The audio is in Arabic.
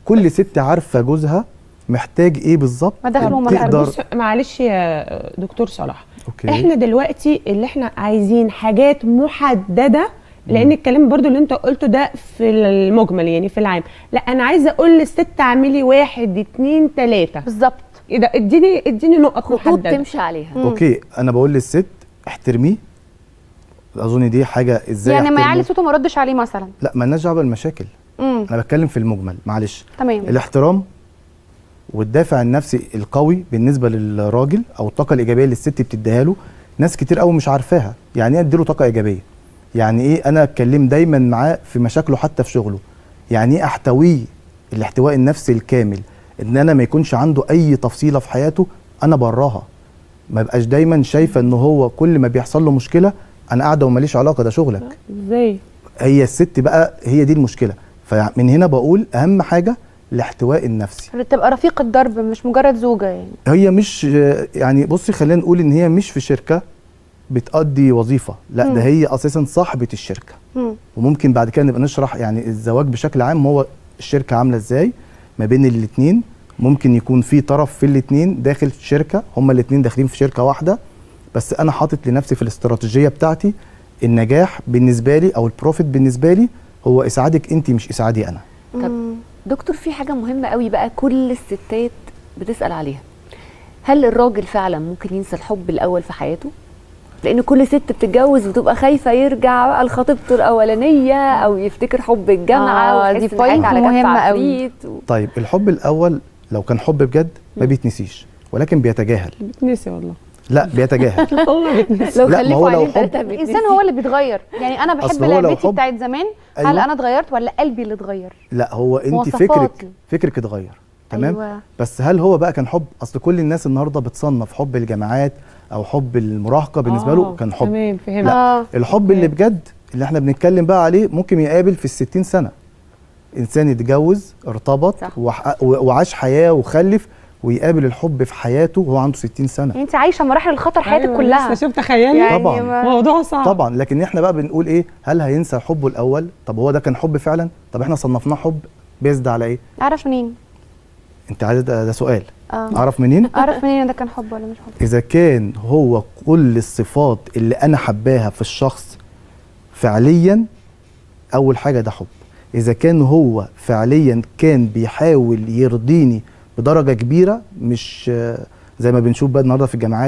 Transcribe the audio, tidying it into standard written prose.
كل ست عارفه جوزها محتاج ايه بالظبط. تقدر. معلش يا دكتور صلاح، أوكي. احنا دلوقتي اللي احنا عايزين حاجات محدده، لان الكلام برضو اللي انت قلته ده في المجمل يعني في العام. لا انا عايزه اقول للست اعملي 1 2 3 بالظبط. ايه ده؟ اديني نقط محدده تمشي عليها. اوكي، انا بقول للست احترميه. اظن دي حاجه ازاي يعني ما يعلي صوته ما ردش عليه مثلا. لا، مالناش دعوه بالمشاكل. انا بتكلم في المجمل. معلش، تمام. الاحترام والدافع النفسي القوي بالنسبه للراجل، او الطاقه الايجابيه اللي الست بتديها له، ناس كتير قوي مش عارفاها. يعني ايه اديله طاقه ايجابيه؟ يعني ايه انا اتكلم دايما معاه في مشاكله حتى في شغله؟ يعني ايه احتويه الاحتواء النفسي الكامل؟ ان انا ما يكونش عنده اي تفصيله في حياته انا براها، ما بقاش دايما شايفه ان هو كل ما بيحصل له مشكله انا قاعده وماليش علاقه، ده شغلك. ازاي؟ هي الست بقى هي دي المشكله. فمن هنا بقول اهم حاجه الاحتواء النفسي، اللي تبقى رفيقه درب مش مجرد زوجه. يعني هي مش يعني بصي خلينا نقول ان هي مش في شركه بتأدي وظيفه، لا ده هي اساسا صاحبه الشركه. وممكن بعد كده نبقى نشرح يعني الزواج بشكل عام هو الشركه عامله ازاي ما بين الاثنين. ممكن يكون في طرف في الاثنين داخل شركه، هما الاثنين داخلين في شركه واحده، بس انا حاطط لنفسي في الاستراتيجيه بتاعتي النجاح بالنسبه لي او البروفيت بالنسبه لي هو اسعادك انت مش اسعادي انا. طب دكتور، في حاجه مهمه قوي بقى كل الستات بتسأل عليها، هل الراجل فعلا ممكن ينسى الحب الاول في حياته؟ لان كل ست بتتجوز وتبقى خايفه يرجع بقى لخطيبته الاولانيه او يفتكر حب الجامعه ويحس ان حاجه على كف عفريت طيب الحب الاول لو كان حب بجد ما بيتنسيش، ولكن بيتجاهل. بيتنسي والله. لا بيتجاهل. والله بيتنسي. لو لا، ما هو لو حب الانسان هو اللي بيتغير. يعني انا بحب لعبتي بتاعت زمان. أيوة. هل انا اتغيرت ولا قلبي اللي اتغير؟ لا، هو انت فكرك اتغير. تمام. أيوة. بس هل هو بقى كان حب؟ اصل كل الناس النهارده بتصنف حب الجامعات او حب المراهقه بالنسبه له كان حب. تمام، فهمت. لا، الحب اللي بجد اللي احنا بنتكلم بقى عليه ممكن يقابل في ال60 سنه. انسان اتجوز ارتبط وعاش حياه وخلف، ويقابل الحب في حياته وهو عنده 60 سنه. يعني انت عايشه مراحل الخطر حياتك كلها. لسه شوف تخيلي. يعني طبعا موضوع صعب طبعا. لكن احنا بقى بنقول ايه؟ هل هينسى حبه الاول؟ طب هو ده كان حب فعلا؟ طب احنا صنفناه حب بيزد على ايه؟ اعرف منين؟ انت عايز ده سؤال. اعرف منين؟ اعرف منين ده كان حب ولا مش حب؟ اذا كان هو كل الصفات اللي انا حباها في الشخص فعليا، اول حاجه ده حب. اذا كان هو فعليا كان بيحاول يرضيني بدرجه كبيره، مش زي ما بنشوف بقى النهارده في الجامعات